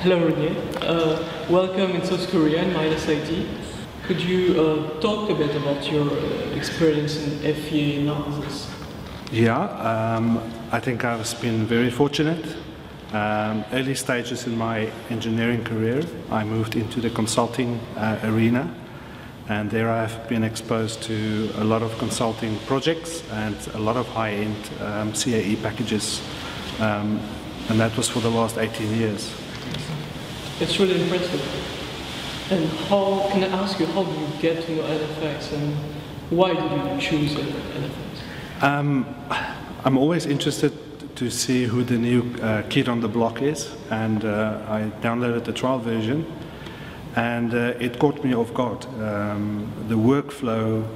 Hello Renier, welcome in South Korea and MIDAS IT. Could you talk a bit about your experience in FEA analysis? Yeah, I think I've been very fortunate. Early stages in my engineering career, I moved into the consulting arena, and there I've been exposed to a lot of consulting projects and a lot of high-end CAE packages, and that was for the last 18 years. It's really impressive. And how, can I ask you, how did you get to know NFX and why did you choose NFX? I'm always interested to see who the new kid on the block is, and I downloaded the trial version, and it caught me off guard. The workflow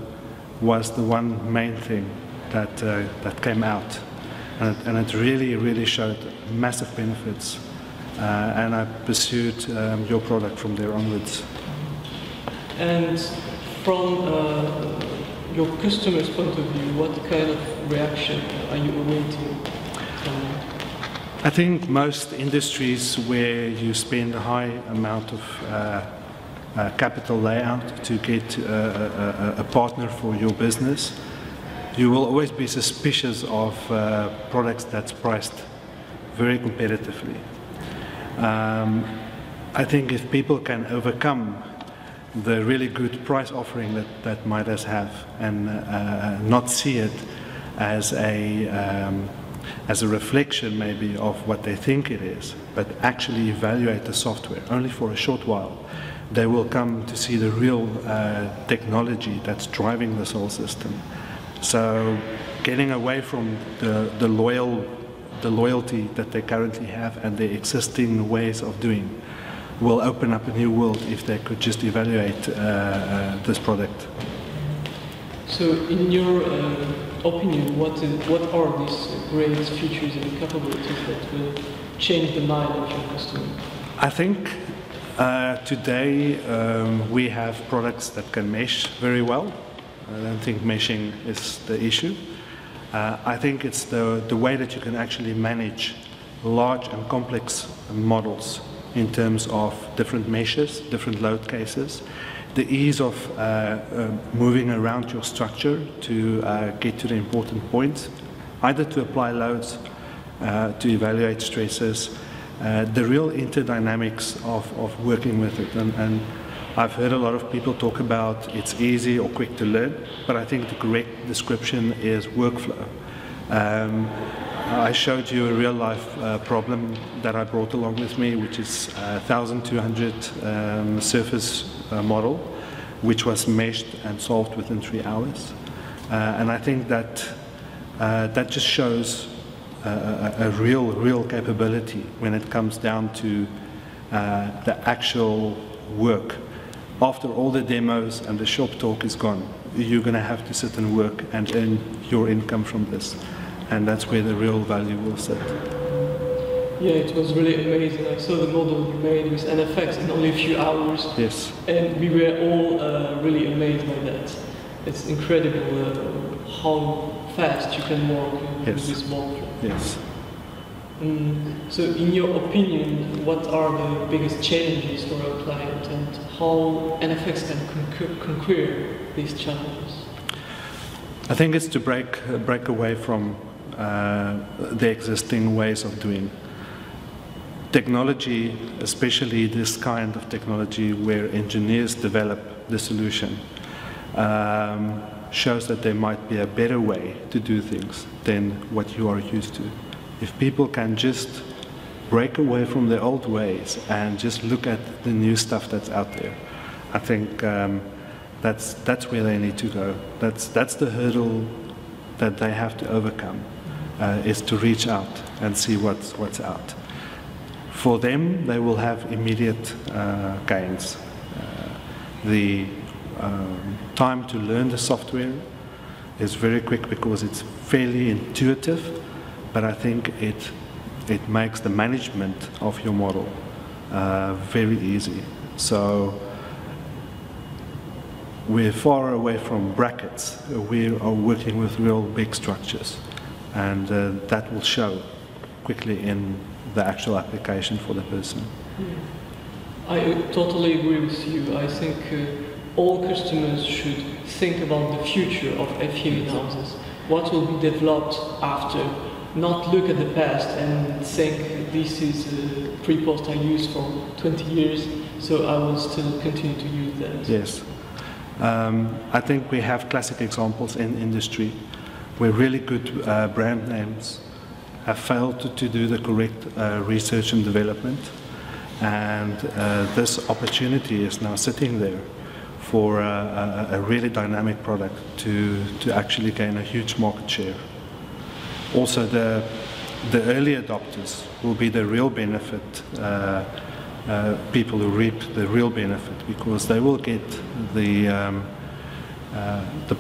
was the one main thing that came out, and it really showed massive benefits. And I pursued your product from there onwards. And from your customer's point of view, what kind of reaction are you awaiting? I think most industries where you spend a high amount of capital layout to get a partner for your business, you will always be suspicious of products that's priced very competitively. I think if people can overcome the really good price offering that MIDAS have and not see it as a reflection maybe of what they think it is, but actually evaluate the software only for a short while, they will come to see the real technology that's driving this whole system. So getting away from the loyalty that they currently have and the existing ways of doing will open up a new world if they could just evaluate this product. So in your opinion, what are these great features and capabilities that will change the mind of your customer? I think today we have products that can mesh very well. I don't think meshing is the issue. I think it's the way that you can actually manage large and complex models in terms of different meshes, different load cases, the ease of moving around your structure to get to the important points, either to apply loads, to evaluate stresses, the real interdynamics of working with it. And I've heard a lot of people talk about it's easy or quick to learn, but I think the correct description is workflow. I showed you a real-life problem that I brought along with me, which is a 1,200 surface model, which was meshed and solved within 3 hours. And I think that that just shows a real capability when it comes down to the actual work. After all the demos and the shop talk is gone, you're going to have to sit and work and earn your income from this. And that's where the real value will sit. Yeah, it was really amazing. I saw the model you made with NFX in only a few hours. Yes. And we were all really amazed by that. It's incredible how fast you can work with this model. Yes. So in your opinion, what are the biggest challenges for our client and how NFX can conquer these challenges? I think it's to break away from the existing ways of doing. Technology, especially this kind of technology where engineers develop the solution, shows that there might be a better way to do things than what you are used to. If people can just break away from their old ways and just look at the new stuff that's out there, I think that's where they need to go. That's the hurdle that they have to overcome, is to reach out and see what's out. For them, they will have immediate gains. The time to learn the software is very quick because it's fairly intuitive. But I think it makes the management of your model very easy. So we're far away from brackets. We are working with real big structures, and that will show quickly in the actual application for the person. I totally agree with you. I think all customers should think about the future of FEA houses. What will be developed after, not look at the past and think this is a pre-post I used for 20 years, so I will still continue to use that. Yes. I think we have classic examples in industry where really good brand names have failed to do the correct research and development, and this opportunity is now sitting there for a really dynamic product to actually gain a huge market share. Also, the early adopters will be the real benefit, people who reap the real benefit, because they will get the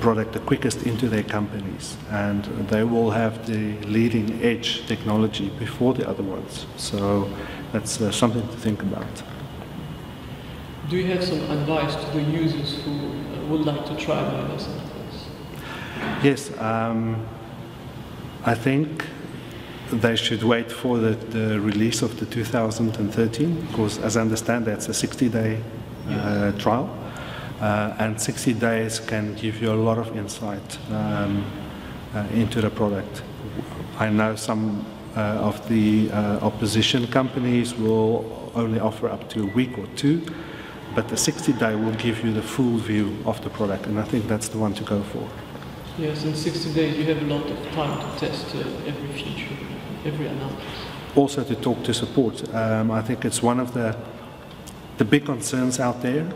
product the quickest into their companies, and they will have the leading edge technology before the other ones. So that's something to think about. Do you have some advice to the users who would like to try MIDAS NFX? Yes, I think they should wait for the release of the 2013, because as I understand that's a 60-day trial, and 60 days can give you a lot of insight into the product. I know some of the opposition companies will only offer up to a week or two, but the 60-day will give you the full view of the product, and I think that's the one to go for. Yes, in 60 days you have a lot of time to test every feature, every analysis. Also to talk to support. I think it's one of the big concerns out there.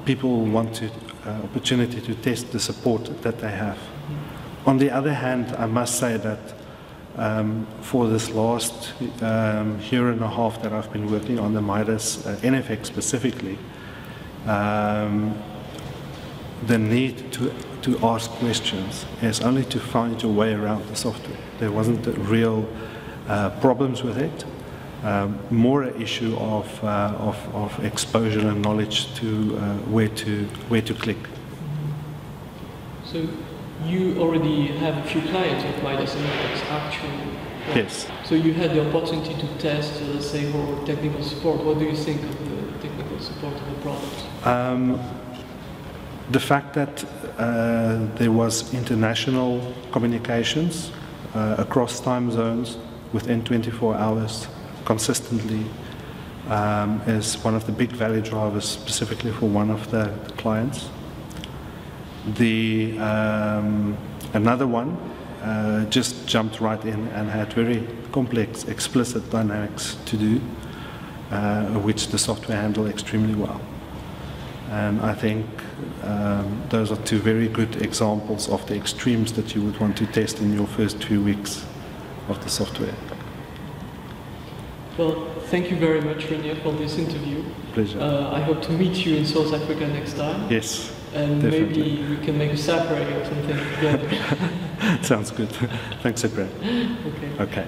People want opportunity to test the support that they have. On the other hand, I must say that for this last year and a half that I've been working on the MIDAS NFX specifically, the need to ask questions is only to find your way around the software. There wasn't real problems with it. More an issue of exposure and knowledge to where to click. So you already have a few clients with MIDAS NFX actually. Right? Yes. So you had the opportunity to test, let's say, for technical support. What do you think of the technical support of the product? The fact that there was international communications across time zones within 24 hours consistently is one of the big value drivers, specifically for one of the clients. Another one just jumped right in and had very complex, explicit dynamics to do, which the software handled extremely well. And I think those are two very good examples of the extremes that you would want to test in your first few weeks of the software. Well, thank you very much, Renier, for this interview. Pleasure. I hope to meet you in South Africa next time. Yes, and definitely. Maybe we can make a separate or something together. Sounds good. Thanks, Cyprian. Okay. Okay.